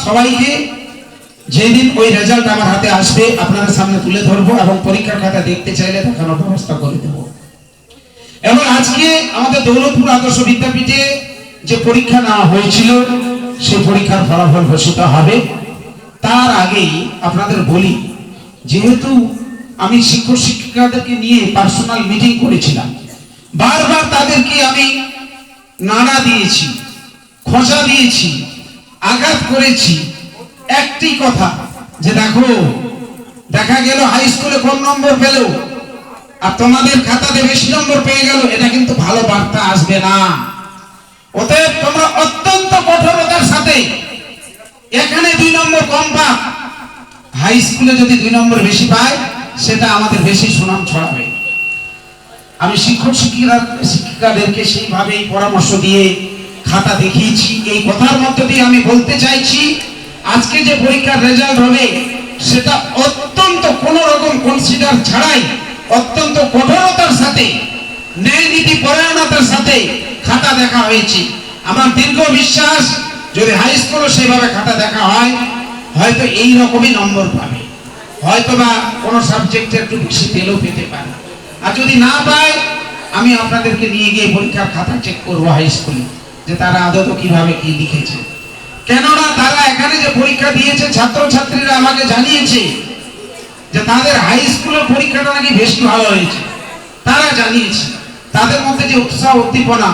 সবাইকে যেদিন ওই রেজাল্ট আমার হাতে আসবে আপনাদের সামনে তুলে ধরবো এবং পরীক্ষার খাতা দেখতে চাইলে দেখানোর ব্যবস্থা করে দেব। এবং আজকে আমাদের দৌলতপুর আদর্শ বিদ্যাপীঠে যে পরীক্ষা নেওয়া হয়েছিল সেই পরীক্ষার ফলাফল ঘোষিত হবে। তার আগেই আপনাদের বলি, যেহেতু আমি শিক্ষক শিক্ষিকাদেরকে নিয়ে পার্সোনাল মিটিং করেছিলাম, বারবার তাদেরকে আমি নাড়া দিয়েছি, খোঁচা দিয়েছি, আঘাত করেছি, একটি কথা যে দেখো, দেখা গেল হাই স্কুলে কম নম্বর পেল আর তোমাদের খাতাতে বেশি নম্বর পেয়ে গেল, এটা কিন্তু ভালো বার্তা আসবে না। অতএব তোমরা অত্যন্ত কঠোরতার সাথে এখানে 2 নম্বর কম পাও, হাই স্কুলে যদি 2 নম্বর বেশি পায় সেটা আমাদের বেশি সুনাম ছড়াবে। আমি শিক্ষক শিক্ষিকাদেরকে সেইভাবেই পরামর্শ দিয়ে খাতা দেখিয়েছি। এই কথার মধ্য দিয়ে আমি বলতে চাইছি, আজকে যে পরীক্ষার রেজাল্ট হবে সেটা অত্যন্ত কোন রকম কনসিডার ছাড়াই অত্যন্ত কঠোরতার সাথে, ন্যায় নীতি পরায়ণতার সাথে খাতা দেখা হয়েছে। আমার দীর্ঘ বিশ্বাস, যদি হাই স্কুলে সেভাবে খাতা দেখা হয় হয়তো এই রকমই নম্বর পাবে, হয়তো বা কোনো সাবজেক্টে একটু বেশি পেলেও পেতে পারে। আর যদি না পায়, আমি আপনাদেরকে নিয়ে গিয়ে পরীক্ষার খাতা চেক করবো হাই স্কুলে, যে তারা আদত কিভাবে কি লিখেছে। কেননা তারা এখানে যে পরীক্ষা দিয়েছে, ছাত্রছাত্রীরা আমাকে জানিয়েছে যে তাদের হাই স্কুলের পরীক্ষাটা নাকি বেশি ভালো হয়েছে। তারা জানিয়েছে, তাদের মধ্যে যে উৎসাহ উদ্দীপনা,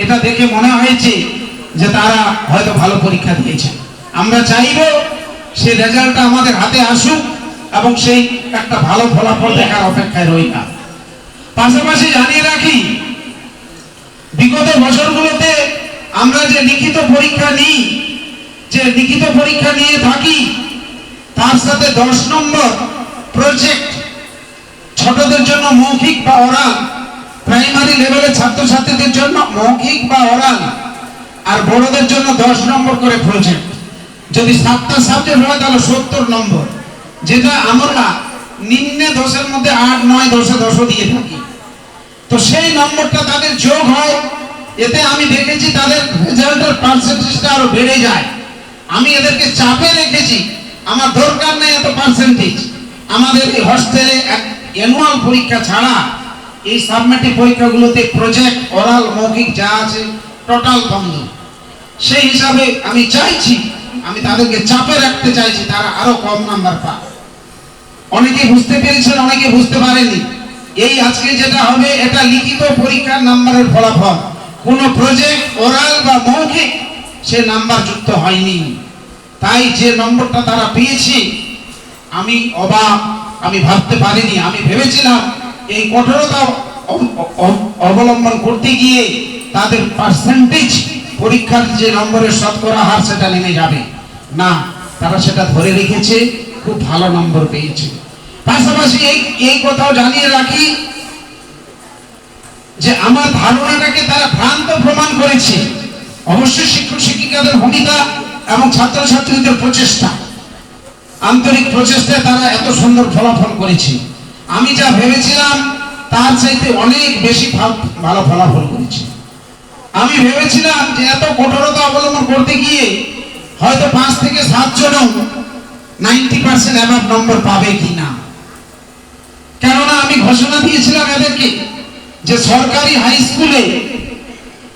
এটা দেখে মনে হয়েছে যে তারা হয়তো ভালো পরীক্ষা দিয়েছে। আমরা চাইব সেই রেজাল্টটা আমাদের হাতে আসুক এবং সেই একটা ভালো ফলাফল দেখার অপেক্ষায় রইলাম। পাশাপাশি জানিয়ে রাখি, বিগত বছরগুলোতে আমরা যে লিখিত পরীক্ষা নিয়ে থাকি, তার সাথে 10 নম্বর প্রজেক্ট, ছোটদের জন্য মৌখিক বা ওরাল, প্রাইমারি লেভেলের ছাত্রছাত্রীদের জন্য মৌখিক বা ওরাল, আর বড়দের জন্য 10 নম্বর করে প্রজেক্ট। যদি 7টা সাবজেক্ট হয় তাহলে 70 নম্বর, যেটা আমরা নিম্নে 10-এর মধ্যে 8, 9, 10 দিয়ে থাকি। তো সেই নম্বরটা তাদের যোগ হয়, এতে আমি দেখেছি তাদের রেজাল্টের পার্সেন্টেজটা আরো বেড়ে যায়। আমি এদেরকে চাপে রেখেছি, আমার দরকার নেই এত পার্সেন্টেজ। আমাদের এই হোস্টেলে অ্যানুয়াল পরীক্ষা ছাড়া এই সাবমেটিভ পরীক্ষাগুলোতে প্রজেক্ট, ওরাল, মৌখিক যা আছে টোটাল বন্ধ। সেই হিসাবে আমি চাইছি, আমি তাদেরকে চাপে রাখতে চাইছি, তারা আরো কম নাম্বার পায়। অনেকে বুঝতে পেরেছেন, অনেকে বুঝতে পারেনি। এই আজকে যেটা হবে, এটা লিখিত পরীক্ষার নাম্বারের ফলাফল, কোন প্রজেক্ট, ওরাল বা মৌখিক সে নাম্বার যুক্ত হয়নি। তাই যে নম্বরটা তারা পেয়েছে, আমি অবাক, আমি ভাবতে পারিনি। আমি ভেবেছিলাম এই কঠোরতা অবলম্বন করতে গিয়ে তাদের পার্সেন্টেজ, পরীক্ষার যে নম্বরের শতকরা হার সেটা নেমে যাবে না, তারা সেটা ধরে রেখেছে, খুব ভালো নম্বর পেয়েছে। পাশাপাশি এই কথাও জানিয়ে রাখি যে আমার ধারণাটাকে তারা ভ্রান্ত প্রমাণ করেছে। অবশ্যই শিক্ষক শিক্ষিকাদের ভূমিকা এবং ছাত্রছাত্রীদের প্রচেষ্টা, আন্তরিক প্রচেষ্টায় তারা এত সুন্দর ফলাফল করেছে। আমি যা ভেবেছিলাম তার চাইতে অনেক বেশি ভালো ফলাফল করেছে। আমি ভেবেছিলাম যে এত কঠোরতা অবলম্বন করতে গিয়ে হয়তো 5 থেকে 7 জনও 90% অ্যাবাভ নম্বর পাবে কিনা। কেননা আমি ঘোষণা দিয়েছিলাম এদেরকে যে সরকারি হাই স্কুলে,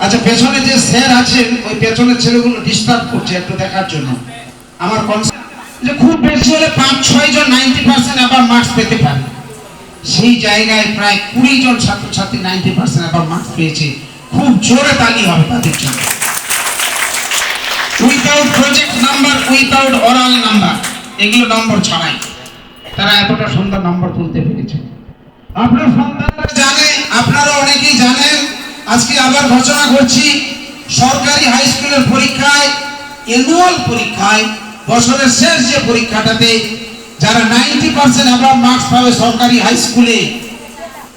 আচ্ছা পেছনে যে স্যার আছেন, ওই পেছনের ছেলেগুলো ডিস্টার্ব করছে একটু দেখার জন্য। আমার যে খুব বেশি হলে 5-6 জন 90% অ্যাবাভ মার্কস পেতে পারে। সেই জায়গায় প্রায় 20 জন ছাত্রছাত্রী 90% অ্যাবাভ মার্কস পেয়েছে। খুব জোরে তালি হবে তাদের জন্য। Without project number, without oral number, এগুলো নম্বর ছাড়াই তারা এতটা সুন্দর নম্বর তুলতে পেরেছে। আপনার সন্তানরা জানে, আপনারা অনেকেই জানেন। আজকে আবার ঘোষণা করছি, সরকারি হাই স্কুলের পরীক্ষায়, অ্যানুয়াল পরীক্ষায়, বছরের শেষ যে পরীক্ষাটাতে যারা 90% অ্যাবাভ মার্কস পাবে সরকারি হাই স্কুলে,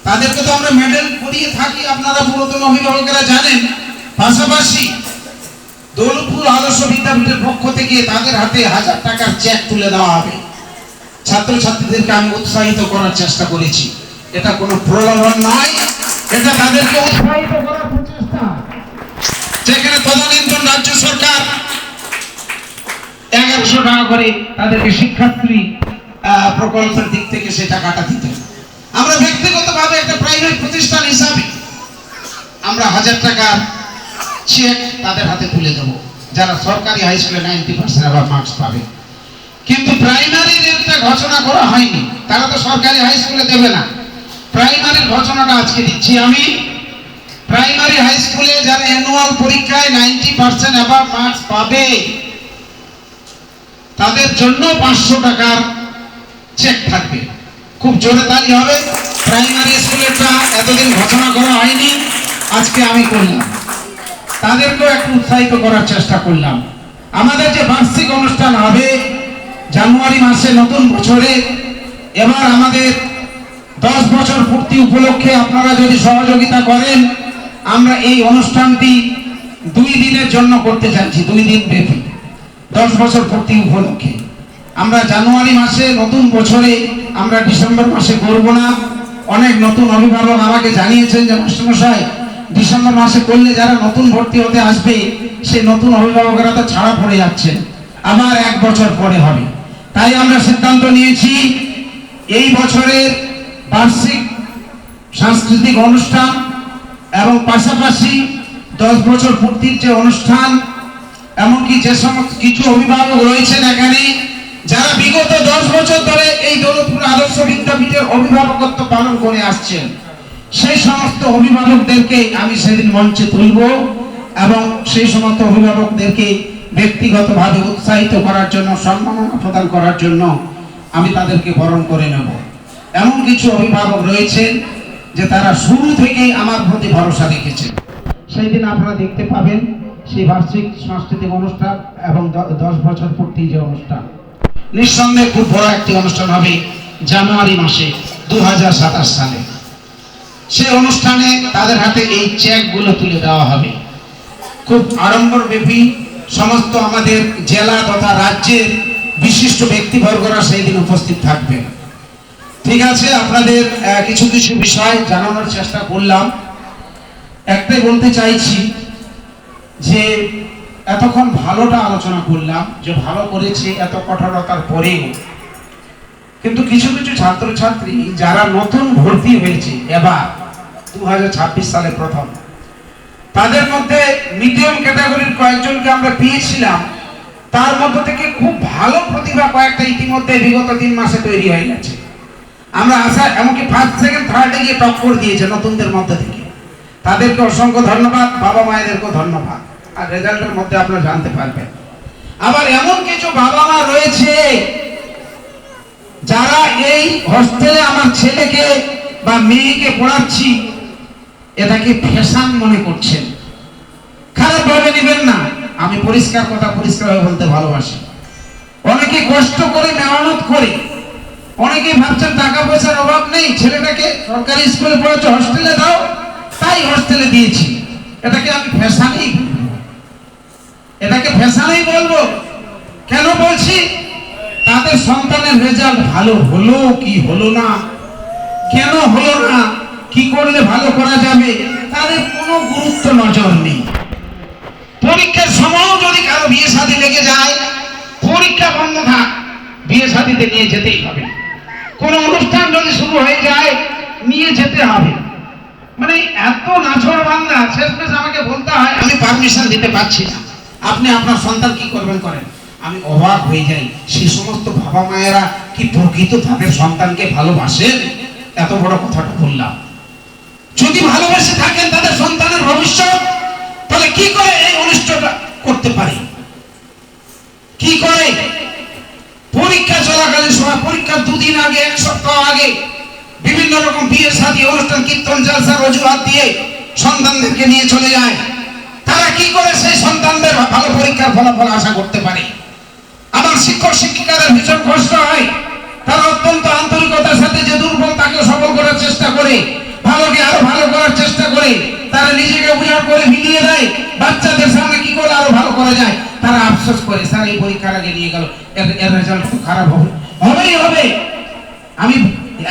তাদেরকে তো আমরা মেডেল পরিয়ে থাকি, আপনারা পুরাতন অভিভাবকেরা জানেন। পাশাপাশি দৌলতপুর আদর্শ বিদ্যাপীঠের পক্ষ থেকে তাদের হাতে 1000 টাকার চেক তুলে দেওয়া হবে। ছাত্রছাত্রীদেরকে আমি উৎসাহিত করার চেষ্টা করেছি। এটা কোনো প্রলোভন নয়, এটা তাদেরকে উৎসাহিত করার প্রচেষ্টা। যেখানে তদানীন্তন রাজ্য সরকার 100 টাকা করে তাদেরকে শিক্ষার্থী প্রকল্পের দিক থেকে সে টাকাটা দিতে। আমরা ব্যক্তিগতভাবে একটা প্রাইভেট প্রতিষ্ঠান হিসাবে আমরা 1000 টাকার চেক তাদের হাতে তুলে দেব, যারা সরকারি হাই স্কুলে 90% আবার মার্কস পাবে। কিন্তু প্রাইমারির একটা ঘোষণা করা হয়নি, তারা তো সরকারি হাই স্কুলে দেবে না। প্রাইমারির ঘোষণাটা আজকে দিচ্ছি আমি। প্রাইমারি হাই স্কুলে যারা অ্যানুয়াল পরীক্ষায় 90% আবার মার্কস পাবে তাদের জন্য 500 টাকার চেক থাকবে। খুব জোরে তালি হবে। প্রাইমারি স্কুলেরটা এতদিন ঘোষণা করা হয়নি, আজকে আমি করলাম। তাদেরকেও একটু উৎসাহিত করার চেষ্টা করলাম। আমাদের যে বার্ষিক অনুষ্ঠান হবে জানুয়ারি মাসে নতুন বছরে, এবার আমাদের 10 বছর পূর্তি উপলক্ষে আপনারা যদি সহযোগিতা করেন, আমরা এই অনুষ্ঠানটি 2 দিনের জন্য করতে চাইছি, 2 দিন ব্যাপী 10 বছর পূর্তি উপলক্ষে। আমরা জানুয়ারি মাসে নতুন বছরে, আমরা ডিসেম্বর মাসে করব না। অনেক নতুন অভিভাবক আমাকে জানিয়েছেন যে মাস্টারমশাই ডিসেম্বর মাসে করলে যারা নতুন ভর্তি হতে আসবে সেই নতুন অভিভাবকরা তো ছাড়া পড়ে যাচ্ছে, আবার 1 বছর পরে হবে। তাই আমরা সিদ্ধান্ত নিয়েছি এই বছরের বার্ষিক সাংস্কৃতিক অনুষ্ঠান এবং পাশাপাশি 10 বছর পূর্তির যে অনুষ্ঠান, এমনকি যে সমস্ত কিছু অভিভাবক রয়েছেন এখানে যারা বিগত 10 বছর ধরে এই দৌলতপুর আদর্শ বিদ্যাপীঠের অভিভাবকত্ব পালন করে আসছেন, সেই সমস্ত অভিভাবকদেরকে আমি সেদিন মঞ্চে তুলব এবং সেই সমস্ত অভিভাবকদেরকে ব্যক্তিগতভাবে উৎসাহিত করার জন্য, সম্মাননা প্রদান করার জন্য আমি তাদেরকে বরণ করে নেব। এমন কিছু অভিভাবক রয়েছেন যে তারা শুরু থেকেই আমার প্রতি ভরসা রেখেছেন। সেই দিন আপনারা দেখতে পাবেন সেই বার্ষিক সাংস্কৃতিক অনুষ্ঠান এবং 10 বছর পূর্তি যে অনুষ্ঠান, নিঃসন্দেহে খুব বড় একটি অনুষ্ঠান হবে জানুয়ারি মাসে 2027 সালে। সেই অনুষ্ঠানে তাদের হাতে এই চেকগুলো তুলে দেওয়া হবে। খুব আড়ম্বরব্যাপী সমস্ত আমাদের জেলা তথা রাজ্যের বিশিষ্ট ব্যক্তিবর্গরা সেই দিন উপস্থিত থাকবেন। ঠিক আছে, আপনাদের কিছু কিছু বিষয় জানানোর চেষ্টা করলাম। একটাই বলতে চাইছি যে এতক্ষণ ভালোটা আলোচনা করলাম, যে ভালো করেছে এত কঠোরতার পরেও, কিন্তু কিছু কিছু ছাত্রছাত্রী যারা নতুন ভর্তি হয়েছে এবার 2026 সালে প্রথম, তাদের মধ্যে মিডিয়াম ক্যাটাগরির কয়েকজনকে আমরা পেয়েছিলাম। তার মধ্য থেকে খুব ভালো প্রতিভা কয়েকটা ইতিমধ্যে বিগত 3 মাসে তৈরি হয়ে গেছে। আমরা আশা, এমনকি ফার্স্ট সেকেন্ড থার্ডে গিয়ে টক্কর দিয়েছে নতুনদের মধ্যে থেকে। তাদেরকে অসংখ্য ধন্যবাদ, বাবা মায়েদেরকেও ধন্যবাদ। আর রেজাল্টের মধ্যে আপনারা জানতে পারবেন। আবার এমন কিছু বাবা মা রয়েছে যারা এই হোস্টেলে আমার ছেলেকে বা মেয়েকে পড়াচ্ছি এটাকে ফ্যাশন মনে করছেন। খারাপ ভাবে নেবেন না, আমি পরিষ্কার কথা পরিষ্কারভাবে বলতে ভালোবাসি। অনেকে কষ্ট করে মেহনত করে, অনেকে ভাবছেন টাকা পয়সার অভাব নেই, ছেলেটাকে সরকারি স্কুলে পড়াচ্ছে হোস্টেলে দাও, তাই হোস্টেলে দিয়েছি। এটাকে আমি ফ্যাশনই, এটাকে ফ্যাশনই বলবো। কেন বলছি? তাদের সন্তানের রেজাল্ট ভালো হলো কি হলো না, কেন হলো না, কি করলে ভালো করা যাবে, তাদের কোনো গুরুত্ব নজর নেই। পরীক্ষার সময়ও যদি কারো বিয়ে শাদী লেগে যায়, পরীক্ষা বন্ধ থাক, বিয়ে শাদীতে নিয়ে যেতেই হবে। কোন অনুষ্ঠান যদি শুরু হয়ে যায় নিয়ে যেতে হবে। মানে এত নাছোড়বান্দা, শেষমেশ আমাকে বলতে হয় আমি পারমিশন দিতে পারছি না, আপনি আপনার সন্তান কি করবেন করেন। আমি অবাক হয়ে যাই, সেই সমস্ত বাবা মায়েরা কি প্রকৃত তাদের সন্তানকে ভালোবাসেন? এত বড় কথাটা বললাম। যদি ভালোবেসে থাকেন তাদের সন্তানের ভবিষ্যৎ, তাহলে কি করে এই অনুষ্ঠানটা করতে পারে? কি করে? পরীক্ষা চলাকালীন সময়, পরীক্ষার 2 দিন আগে, 1 সপ্তাহ আগে বিভিন্ন রকম বিয়ে শাদী অনুষ্ঠান, কীর্তন জলসার অজুহাত দিয়ে সন্তানদেরকে নিয়ে চলে যায়। তারা কি করে সেই সন্তানদের ভালো পরীক্ষার ফলাফল আশা করতে পারে? আমার শিক্ষক শিক্ষিকাদের ভীষণ কষ্ট হয়। তারা অত্যন্ত আন্তরিকতার সাথে যে দুর্বল তাকে সফল করার চেষ্টা করে, ভালোকে আরো ভালো করার চেষ্টা করে, তারা নিজেকে উজাড় করে মিলিয়ে দেয় বাচ্চাদের সামনে কি করে আরো ভালো করা যায়। তারা আফসোস করে, স্যার এই পরীক্ষার আগে নিয়ে গেল, এর রেজাল্ট খুব খারাপ হবে, হবেই হবে। আমি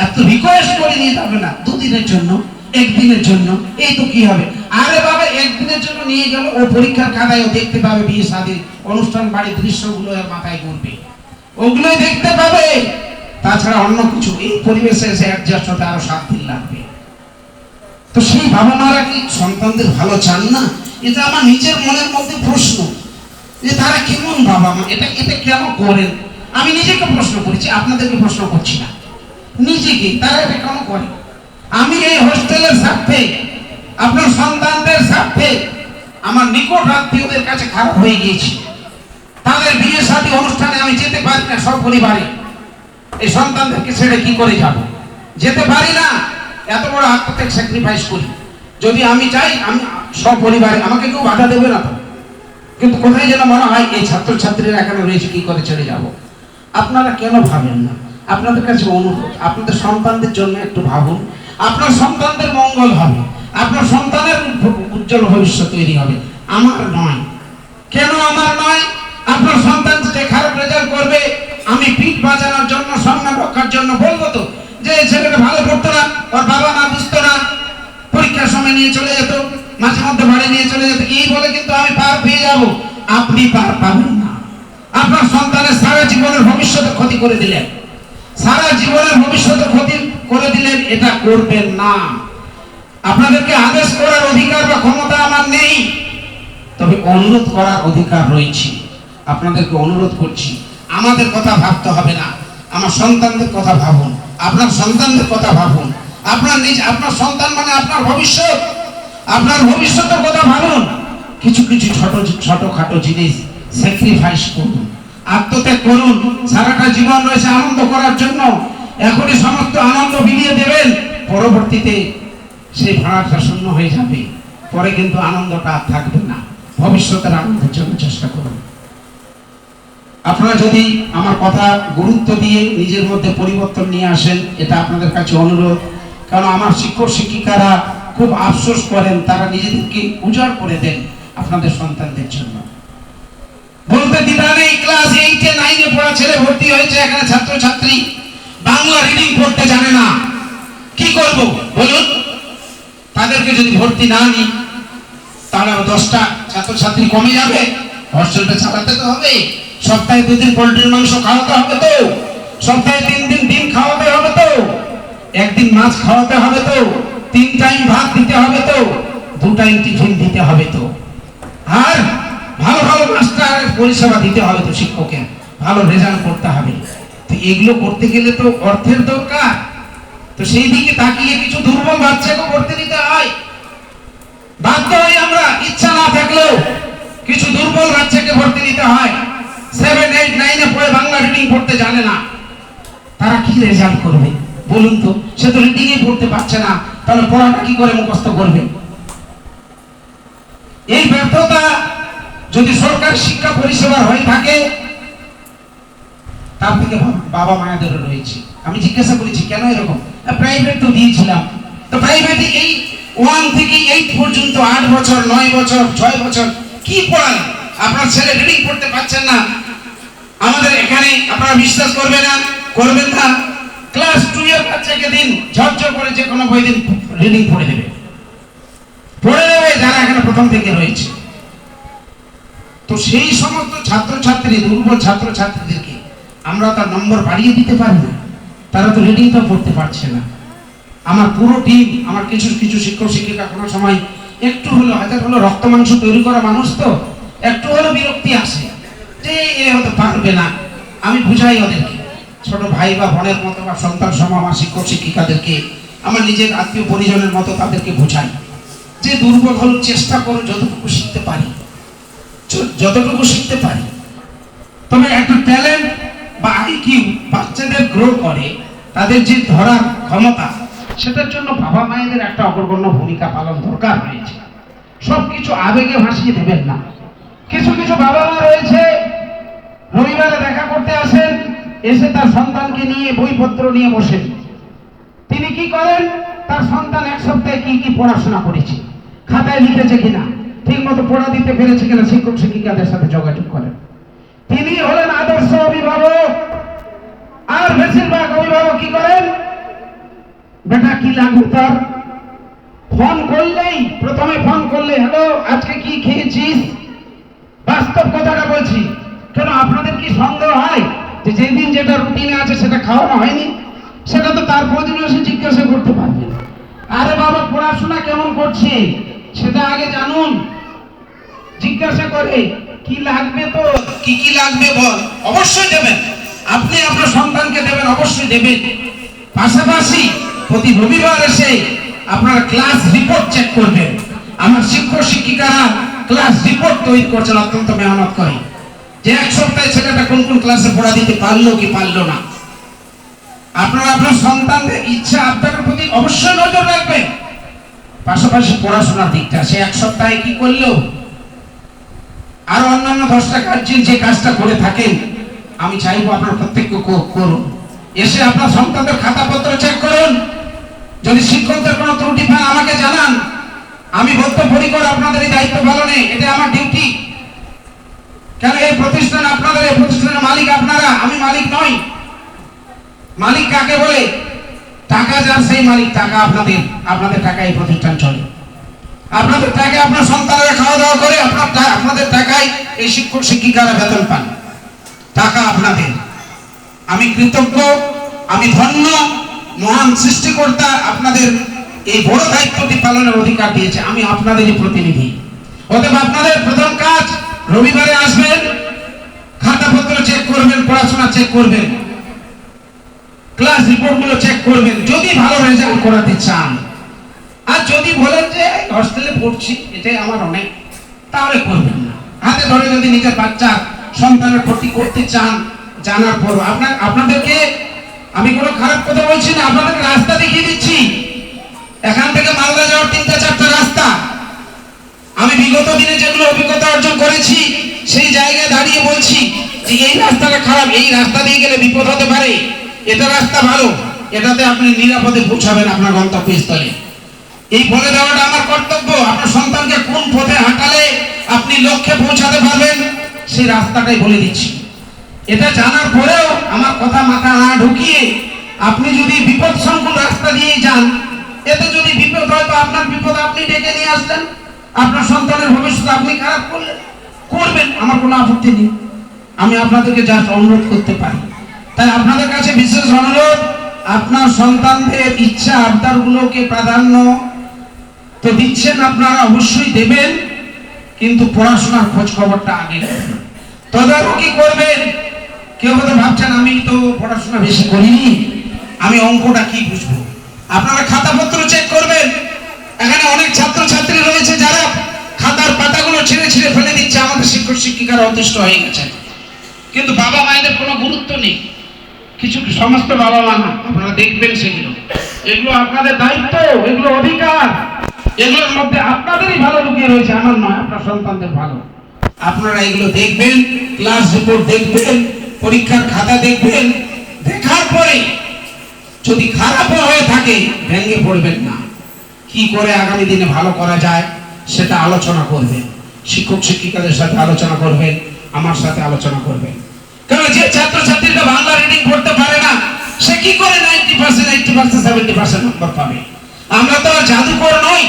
এত রিকোয়েস্ট করে নিয়ে যাবে না, 2 দিনের জন্য একদিনের জন্য, এই তো কি হবে? আরে বাবা, একদিনের জন্য নিয়ে গেল, ও পরীক্ষার খাতায় ও দেখতে পাবে বিয়ে শাদীর অনুষ্ঠান বাড়ির দৃশ্যগুলো এর মাথায় ঘুরবে, ওগুলোই দেখতে পাবে। তাছাড়া অন্য কিছু এই পরিবেশে এসে অ্যাডজাস্ট হতে আরো 7 দিন লাগবে। তো সেই বাবা মারা কি সন্তানদের ভালো চান না? এটা আমার নিজের মনের মধ্যে প্রশ্ন, যে তারা কেমন বাবা মা, এটা এটা কেন করেন? আমি নিজেকে প্রশ্ন করেছি, আপনাদেরকে প্রশ্ন করছি না, নিজেকে তারা এটা কেন করে? আমি এই হোস্টেলের স্বার্থে, আপনার সন্তানদের স্বার্থে আমার নিকট আত্মীয়দের কাছে খারাপ হয়ে গিয়েছি। তাদের বিয়ে শাদী অনুষ্ঠানে আমি যেতে পারি না সপরিবারে, এই সন্তানদেরকে ছেড়ে কি করে যাব? যেতে পারি না, এত বড় আত্মত্যাগ স্যাক্রিফাইস করি। যদি আমি চাই আমি সপরিবারে, আমাকে কেউ বাধা দেবে না তো, কিন্তু কোথায় যেন মনে হয় এই ছাত্রছাত্রীরা এখানে রয়েছে, কি করে ছেড়ে যাব? আপনারা কেন ভাবেন না? আপনাদের কাছে অনুরোধ, আপনাদের সন্তানদের জন্য একটু ভাবুন। আপনার সন্তানদের মঙ্গল হবে, আপনার সন্তানের উজ্জ্বল ভবিষ্যৎ তৈরি হবে, আমার নয়। কেন আমার নয়? আপনার সন্তান যে খারাপ রেজাল্ট করবে, আমি পিঠ বাঁচানোর জন্য, সম্মান রক্ষার জন্য বলবো তো যে ছেলেটা ভালো পড়তো না, ওর বাবা মা বুঝতো না, পরীক্ষার সময় নিয়ে চলে যেত, মাঝে মধ্যে বাড়ি নিয়ে চলে যেত, এই বলে কিন্তু আমি পার পেয়ে যাব? আপনি পার পাবেন না। আপনার সন্তানের সারা জীবনের ভবিষ্যতে ক্ষতি করে দিলেন, সারা জীবনের ভবিষ্যতে ক্ষতি করে দিলেন, এটা করবেন না। আপনাদেরকে আদেশ করার অধিকার বা ক্ষমতা আমার নেই, তবে অনুরোধ করার অধিকার রয়েছে। আপনাদেরকে অনুরোধ করছি, আমাদের কথা ভাবতে হবে না, আমার সন্তানদের কথা ভাবুন, আপনার সন্তানদের কথা ভাবুন। আপনার সন্তান মানে আপনার ভবিষ্যৎ, আপনার ভবিষ্যতের কথা ভাবুন। কিছু কিছু ছোটখাটো জিনিস স্যাক্রিফাইস করুন, আত্মত্যাগ করুন। সারাটা জীবন রয়েছে আনন্দ করার জন্য, এখনই সমস্ত আনন্দ বিলিয়ে দেবেন, পরবর্তীতে সেই ভাড়াটা শূন্য হয়ে যাবে, পরে কিন্তু আনন্দটা আর থাকবে না। ভবিষ্যতের আনন্দের জন্য চেষ্টা করুন। আপনারা যদি আমার কথা গুরুত্ব দিয়ে নিজের মধ্যে পরিবর্তন নিয়ে আসেন, এটা আপনাদের কাছে অনুরোধ। কারণ আমার শিক্ষক শিক্ষিকারা খুব আফসোস করেন, তারা নিজেদেরকে উজাড় করে দেন আপনাদের সন্তানদের জন্য। বলতে দ্বিধা নেই, ক্লাস 8 9 পড়া ছেলে ভর্তি হয়েছে এখানে, ছাত্রছাত্রী বাংলা রিডিং পড়তে জানে না, কি করব বলুন? তাদেরকে যদি ভর্তি না নিই, তাহলে 10টা ছাত্রছাত্রী কমে যাবে, হোস্টেলটা চালাতে তো হবে। সপ্তাহে 2 দিন পোল্ট্রির মাংস খাওয়াতে হবে তো, সপ্তাহে 3 দিন ডিম খাওয়াতে হবে তো, 1 দিন মাছ খাওয়াতে হবে তো, 3 টাইম ভাত দিতে হবে তো, 2 টাইম টিফিন দিতে হবে তো, আর ভালো ভালো মাস্টারের পরিষেবা দিতে হবে তো, শিক্ষকের ভালো রেজাল্ট করতে হবে। তো এগুলো করতে গেলে তো অর্থের দরকার। তো সেই দিকে তাকিয়ে কিছু দুর্বল বাচ্চাকে ভর্তি নিতে হয়, বাধ্য হই আমরা, ইচ্ছা না থাকলেও কিছু দুর্বল বাচ্চাকে ভর্তি নিতে হয়। 7 8 9 পড়ে বাংলা রিডিং পড়তে জানে না, তারা কি রেজাল্ট করবে বলুন তো? সে তো রিডিং এ পড়তে পারছে না, তাহলে পড়াটা কি করে মুখস্থ করবে? এই ব্যর্থতা যদি সরকার শিক্ষা পরিষেবার হয়ে থাকে, তার থেকে বাবা মায়েদেরও রয়েছে। আমি জিজ্ঞাসা করেছি কেন এরকম, প্রাইভেট তো দিয়েছিলাম, তো প্রাইভেটে এই 1 থেকে 8 পর্যন্ত 8 বছর 9 বছর 6 বছর কি পড়ান? আপনার ছেলে রিডিং পড়তে পারছেন না, আমাদের এখানে আপনারা বিশ্বাস করবেন না, ক্লাস 2 এর বাচ্চাকে দিন ঝরঝর করে যে কোনো বই দিন, রিডিং পড়ে দেবে যারা এখানে প্রথম থেকে রয়েছে। তো সেই সমস্ত ছাত্রছাত্রী, দুর্বল ছাত্রছাত্রীদেরকে আমরা তার নম্বর বাড়িয়ে দিতে পারি না, তারা তো রিডিংটা পড়তে পারছে না। আমার পুরো টিম, আমার কিছু কিছু শিক্ষক শিক্ষিকা কোনো সময় একটু হলো, হাজার হলো রক্ত মাংস তৈরি করা মানুষ, তো একটু হলো বিরক্তি আসে যে এ হতে পারবে না। আমি বুঝাই ওদেরকে, ছোট ভাই বা বোনের মতো বা সন্তান সম আমার শিক্ষক শিক্ষিকাদেরকে, আমার নিজের আত্মীয় পরিজনের মতো তাদেরকে বোঝাই যে দুর্বল হল, চেষ্টা করো যতটুকু শিখতে পারি, তবে একটা ট্যালেন্ট বা আইকিউ বাচ্চাদের গ্রো করে, তাদের যে ধরার ক্ষমতা, সেটার জন্য বাবা মায়েদের একটা অগ্রগণ্য ভূমিকা পালন দরকার রয়েছে। সবকিছু আবেগে ভাসিয়ে দেবেন না। কিছু কিছু বাবা মা রয়েছে, রবিবারে দেখা করতে আসেন, এসে তার সন্তানকে নিয়ে বইপত্র নিয়ে বসেন। তিনি কি করেন? তার সন্তান 1 সপ্তাহে কি কি পড়াশোনা করেছে, খাতায় লিখেছে কিনা, ঠিক মতো পড়া দিতে পেরেছে কিনা, শিক্ষক শিক্ষিকাদের সাথে যোগাযোগ করেন। তিনি হলেন আদর্শ অভিভাবক। আর বেশিরভাগ অভিভাবক কি করেন? বেটা কি লাগবে তোর, ফোন করলেই প্রথমে ফোন করলে হ্যালো আজকে কি খেয়েছিস, বাস্তব কথাটা বলছি। কেন আপনাদের কি সন্দেহ হয় যে যেদিন যেটা রুটিনে আছে সেটা খাওয়ানো হয়নি? সেটা তো তার প্রয়োজনে এসে জিজ্ঞাসা করতে পারবেন। আরে বাবা পড়াশোনা কেমন করছে সেটা আগে জানুন, জিজ্ঞাসা করে কি লাগবে, তো কি কি লাগবে বল, অবশ্যই দেবেন। আপনি আপনার সন্তানকে দেবেন, অবশ্যই দেবেন। পাশাপাশি প্রতি রবিবার এসে আপনারা ক্লাস রিপোর্ট চেক করবেন। আমার শিক্ষক শিক্ষিকারা ক্লাস রিপোর্ট তৈরি করছেন অত্যন্ত মেহনত করে, যে এক সপ্তাহে ছেলেটা কোন কোন ক্লাসে পড়া দিতে পারলো কি পারলো না। আপনারা আপনার সন্তানদের ইচ্ছা আবদারের প্রতি অবশ্যই নজর রাখবেন। পাশাপাশি পড়াশোনার দিকটা সে এক সপ্তাহে কি করলো, আর অন্যান্য 10টা গার্জিয়ান যে কাজটা করে থাকেন, আমি চাইবো আপনার প্রত্যেককে করুন। এসে আপনার সন্তানদের খাতাপত্র চেক করুন। যদি শিক্ষকদের কোনো ত্রুটি পান আমাকে জানান, আমি বদ্ধপরিকর আপনাদের এই দায়িত্ব পালনে, এটা আমার ডিউটি। কেন এই প্রতিষ্ঠান আপনাদের, এই প্রতিষ্ঠানের মালিক আপনারা, আমি মালিক নই। মালিক কাকে বলে? টাকা যার সেই মালিক, টাকা আপনাদের, আপনাদের টাকা এই প্রতিষ্ঠান চলে। আপনাদের টাকায় আপনার সন্তানেরা খাওয়া দাওয়া করে, আপনাদের টাকায় এই শিক্ষক শিক্ষিকারা বেতন পান, টাকা আপনাদের। আমি কৃতজ্ঞ, আমি ধন্য, মহান সৃষ্টিকর্তা আপনাদের এই বড় দায়িত্বটি পালনের অধিকার দিয়েছে। আমি আপনাদেরই প্রতিনিধি। অতএব আপনাদের প্রথম কাজ, রবিবারে আসবেন, খাতাপত্র চেক করবেন, পড়াশোনা চেক করবেন, ক্লাস রিপোর্টগুলো চেক করবেন। যদি ভালো রেজাল্ট করাতে চান, আর যদি বলেন যে হস্টেলে পড়ছি এটাই আমার অনেক, তাহলে করবেন না। হাতে ধরে যদি নিজের বাচ্চা সন্তানের ক্ষতি করতে চান, জানার পর আপনাদেরকে আমি কোনো খারাপ কথা বলছি না, আপনাদেরকে রাস্তা দেখিয়ে দিচ্ছি। এখান থেকে মালদা যাওয়ার 3-4টা রাস্তা। আমি বিগত দিনে যেগুলো অভিজ্ঞতা অর্জন করেছি সেই জায়গায় দাঁড়িয়ে বলছি যে এই রাস্তাটা খারাপ, এই রাস্তা দিয়ে গেলে বিপদ হতে পারে, এটা রাস্তা ভালো, এটাতে আপনি নিরাপদে পৌঁছাবেন আপনার গন্তব্যস্থলে। এই বলে দেওয়াটা আমার কর্তব্য। আপনার সন্তানকে কোন পথে হাঁটালে আপনি লক্ষ্যে পৌঁছাতে পারবেন সেই রাস্তাটাই বলে দিচ্ছি। এটা জানার পরেও আমার কথা মাথা না ঢুকিয়ে আপনি যদি বিপদ সংকুল রাস্তা দিয়ে যান, এতে যদি বিপদ হয় তো আপনার বিপদ আপনি ডেকে নিয়ে আসলেন, আপনার সন্তানের ভবিষ্যৎ আপনি খারাপ করবেন, আমার কোনো আপত্তি নেই। আমি আপনাদেরকে জাস্ট অনুরোধ করতে পারি। তাই আপনাদের কাছে বিশেষ অনুরোধ, আপনার সন্তানদের ইচ্ছা আবদারগুলোকে প্রাধান্য তো দিচ্ছেন, আপনারা অবশ্যই দেবেন, কিন্তু পড়াশোনার খোঁজ খবরটা আগে নেবেন, তদারকি করবেন। কেউ হয়তো ভাবছেন আমি তো পড়াশোনা বেশি করিনি, আমি অঙ্কটা কি বুঝবো। আপনারা খাতাপত্র চেক করবেন। এখানে অনেক ছাত্রছাত্রী রয়েছে যারা খাতার পাতাগুলো ছিঁড়ে ছিঁড়ে ফেলে দিচ্ছে, আমাদের শিক্ষক শিক্ষিকারা অতিষ্ঠ হয়ে গেছেন, কিন্তু বাবা মায়েদের কোনো গুরুত্ব নেই। কিছু সমস্ত বাবা মা না, আপনারা দেখবেন সেগুলো, এগুলো আপনাদের দায়িত্ব, এগুলো অধিকার, এগুলোর মধ্যে আপনাদেরই ভালো লুকিয়ে রয়েছে, আমার নয়, আপনার সন্তানদের ভালো। আপনারা এগুলো দেখবেন, ক্লাস রিপোর্ট দেখবেন, পরীক্ষার খাতা দেখবেন। দেখার পরে যদি খারাপ হয়ে থাকে ভেঙে পড়বেন না, কি করে আগামী দিনে ভালো করা যায় সেটা আলোচনা করবেন, শিক্ষক শিক্ষিকাদের সাথে আলোচনা করবেন, আমার সাথে আলোচনা করবেন। কারণ যে ছাত্রছাত্রীরা বাংলা রিডিং পড়তে পারে না, সে কি করে 90%, 80%, 70% নম্বর পাবে? আমরা তো জাদুকর নই,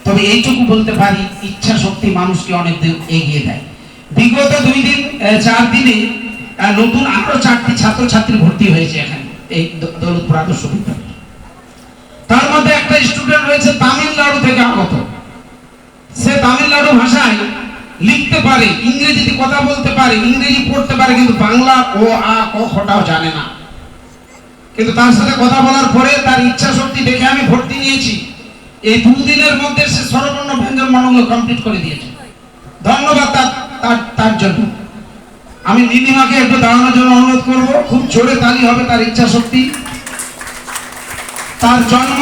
তবে এইটুকু বলতে পারি ইচ্ছা শক্তি মানুষকে অনেক দূর এগিয়ে দেয়। বিগত 4 দিনে নতুন আরো 4টি ছাত্রছাত্রী ভর্তি হয়েছে এখানে এই দৌলতপুর আদর্শ বিদ্যালয়ে। তার মধ্যে একটা স্টুডেন্ট রয়েছে তামিলনাড়ু থেকে আগত। সে তামিলনাড়ু ভাষায় লিখতে পারে, ইংরেজিতে কথা বলতে পারে, ইংরেজি পড়তে পারে, কিন্তু বাংলা ও আ ক খটাও জানে না। কিন্তু তার সাথে কথা বলার পরে তার ইচ্ছা শক্তি দেখে আমি ভর্তি নিয়েছি। এই 2 দিনের মধ্যে সে স্বরবর্ণ ব্যঞ্জন বর্ণগুলো কমপ্লিট করে দিয়েছে। ধন্যবাদ তার জন্য। আমি দিদিমাকে একটু দাঁড়ানোর জন্য অনুরোধ করব, খুব জোরে তালি হবে তার ইচ্ছা শক্তি, তার জন্ম,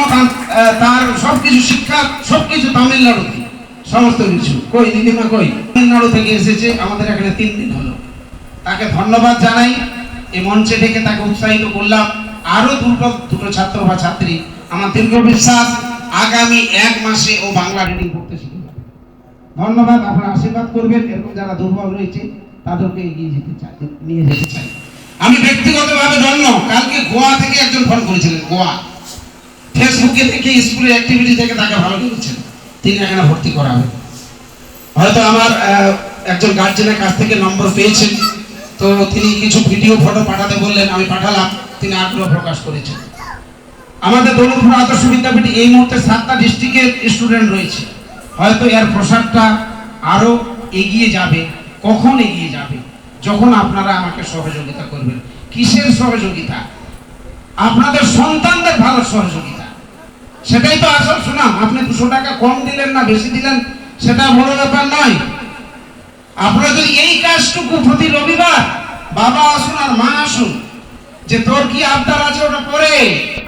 তার সবকিছু শিক্ষা সবকিছু তামিলনাড়ুতে, সমস্ত কিছু। কই দিদিমা কই? তামিলনাড়ু থেকে এসেছে, আমাদের এখানে 3 দিন হলো। তাকে ধন্যবাদ জানাই। এই মঞ্চে ডেকে তাকে উৎসাহিত করলাম। আরো দুটো ছাত্র বা ছাত্রী, আমার দীর্ঘ বিশ্বাস আগামী 1 মাসে ও বাংলা রিডিং পড়তে শিখে যাবে। ধন্যবাদ, আপনারা আশীর্বাদ করবেন। এরকম যারা দুর্বল রয়েছে তাদেরকে এগিয়ে যেতে চাই, নিয়ে যেতে চাই। আমি ব্যক্তিগতভাবে ধন্য। কালকে গোয়া থেকে একজন ফোন করেছিলেন, গোয়া ফেসবুকে দেখে স্কুলের অ্যাক্টিভিটি থেকে তাকে ভালো লেগেছেন, তিনি এখানে ভর্তি করাবেন। হয়তো আমার একজন গার্জেনের কাছ থেকে নম্বর পেয়েছেন, তো তিনি কিছু ভিডিও ফটো পাঠাতে বললেন, আমি পাঠালাম, তিনি আগ্রহ প্রকাশ করেছেন। আমাদের দৌলতপুর আদর্শ বিদ্যাপীঠে এই মুহূর্তে 7টা ডিস্ট্রিক্টের স্টুডেন্ট রয়েছে। হয়তো এর প্রসারটা আরো এগিয়ে যাবে। কখন এগিয়ে যাবে? যখন আপনারা আমাকে সহযোগিতা করবেন। কিসের সহযোগিতা? আপনাদের সন্তানদের ভালো সহযোগিতা, সেটাই তো আসল সুনাম। আপনি 200 টাকা কম দিলেন না বেশি দিলেন সেটা বড় ব্যাপার নয়। আপনারা যদি এই কাজটুকু প্রতি রবিবার বাবা আসুন আর মা আসুন, যে তোর কি আবদার আছে ওটা পড়ে,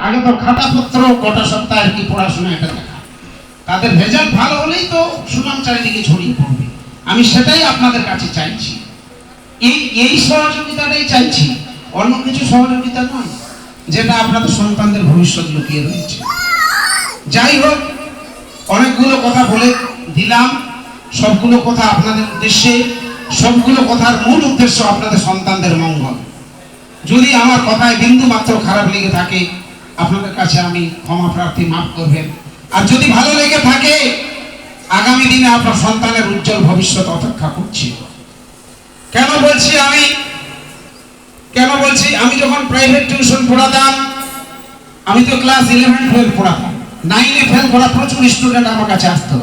আগে তোর খাতাপত্র কটা সপ্তাহের কি পড়াশোনা এটা দেখা, তাদের রেজাল্ট ভালো হলেই তো সুনাম চারিদিকে ছড়িয়ে পড়বে। আমি সেটাই আপনাদের কাছে চাইছি, এই সহযোগিতাটাই চাইছি, অন্য কিছু সহযোগিতা নয়, যেটা আপনাদের সন্তানদের ভবিষ্যৎ লুকিয়ে রয়েছে। যাই হোক, অনেকগুলো কথা বলে দিলাম, সবগুলো কথা আপনাদের উদ্দেশ্যে, সবগুলো কথার মূল উদ্দেশ্য আপনাদের সন্তানদের মঙ্গল। যদি আমার কথায় বিন্দু মাত্র খারাপ লেগে থাকে আপনাদের কাছে আমি ক্ষমা প্রার্থী, মাফ করবেন। আর যদি ভালো লেগে থাকে, আগামী দিনে আপনার সন্তানের উজ্জ্বল ভবিষ্যৎ অপেক্ষা করছি। কেন বলছি আমি যখন প্রাইভেট টিউশন পড়াতাম, আমি তো ক্লাস 11 12 পড়াতাম, 9-এ ফেল করা প্রচুর স্টুডেন্ট আমার কাছে আসতো।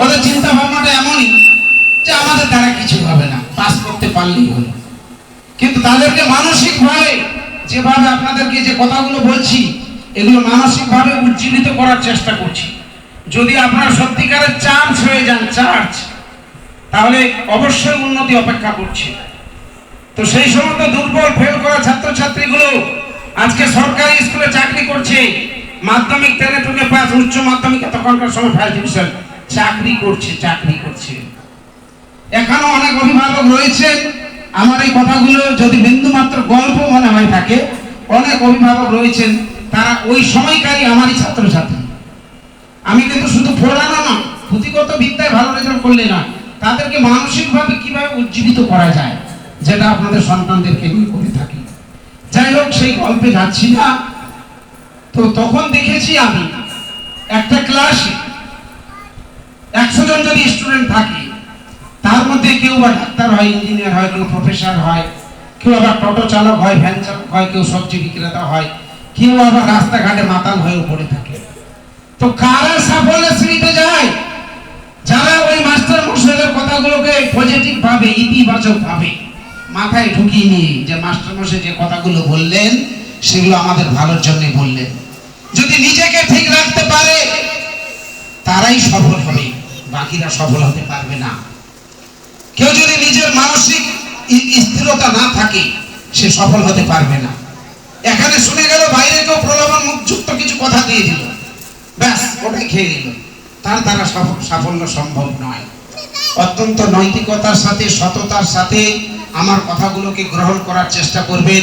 ওদের চিন্তা ভাবনাটা এমনই যে আমাদের দ্বারা কিছু হবে না, পাস করতে পারলেই হলো। কিন্তু তাদেরকে মানসিকভাবে, যেভাবে আপনাদেরকে যে কথাগুলো বলছি, এগুলো মানসিকভাবে উজ্জীবিত করার চেষ্টা করছি। যদি আপনারা সত্যিকারের চার্জ হয়ে যান, তাহলে অবশ্যই উন্নতি অপেক্ষা করছে। তো সেই সমস্ত দুর্বল ফেল করা ছাত্রছাত্রীগুলো আজকে সরকারি স্কুলে চাকরি করছে, মাধ্যমিক 10-12 পাস, উচ্চ মাধ্যমিকে তখনকার সময় ফার্স্ট ডিভিশন, চাকরি করছে। এখনো অনেক অভিভাবক রয়েছেন, আমার এই কথাগুলো যদি বিন্দু মাত্র গল্প মনে হয় থাকে, অনেক অভিভাবক রয়েছেন, তারা ওই সময়কারই আমারই ছাত্রছাত্রী। আমি কিন্তু শুধু পড়ানো না, পুঁথিগত বিদ্যায় ভালো রেজাল্ট করলে না, তাদেরকে মানসিকভাবে কিভাবে উজ্জীবিত করা যায়, যেটা আপনাদের সন্তানদেরকে নিয়ে করে থাকি। যাই হোক, সেই গল্পে যাচ্ছি না। তো তখন দেখেছি আমি একটা ক্লাসে 100 জন যদি স্টুডেন্ট থাকে, তার মধ্যে কেউ বা ডাক্তার হয়, ইঞ্জিনিয়ার হয়, কেউ প্রফেসর হয়, কেউ আবার টোটো চালক হয়, ভ্যান চালক হয়, কেউ সবজি বিক্রেতা হয়, কেউ আবার রাস্তাঘাটে মাতাল হয়ে পড়ে থাকে। তো কারা সাফল্যের শ্রেণীতে যায়? যারা ওই মাস্টার মশাইয়ের কথাগুলোকে পজিটিভ ভাবে, ইতিবাচক ভাবে মাথায় ঢুকিয়ে নিয়ে, যে মাস্টার মশাই যে কথাগুলো বললেন সেগুলো আমাদের ভালোর জন্য বললেন, যদি নিজেকে ঠিক রাখতে পারে তারাই সফল হবে, বাকিরা সফল হতে পারবে না। কেউ যদি নিজের মানসিক স্থিরতা না থাকে, সে সফল হতে পারবে না। এখানে শুনে গেল বাইরে কেউ প্রলোভন যুক্ত কিছু কথা দিয়ে দিল, ব্যাস ওটাই খেয়ে নিল, তার দ্বারা সাফল্য সম্ভব নয়। অত্যন্ত নৈতিকতার সাথে, সততার সাথে আমার কথাগুলোকে গ্রহণ করার চেষ্টা করবেন।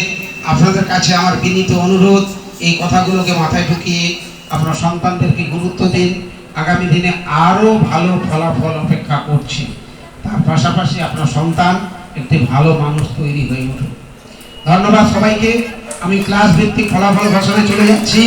আপনাদের কাছে আমার বিনীত অনুরোধ, এই কথাগুলোকে মাথায় ঢুকিয়ে আপনার সন্তানদেরকে গুরুত্ব দিন। আগামী দিনে আরো ভালো ফলাফল অপেক্ষা করছি। তার পাশাপাশি আপনার সন্তান একটি ভালো মানুষ তৈরি হয়ে উঠুক। ধন্যবাদ সবাইকে। আমি ক্লাস ভিত্তিক ফলাফল ঘোষণায় চলে যাচ্ছি।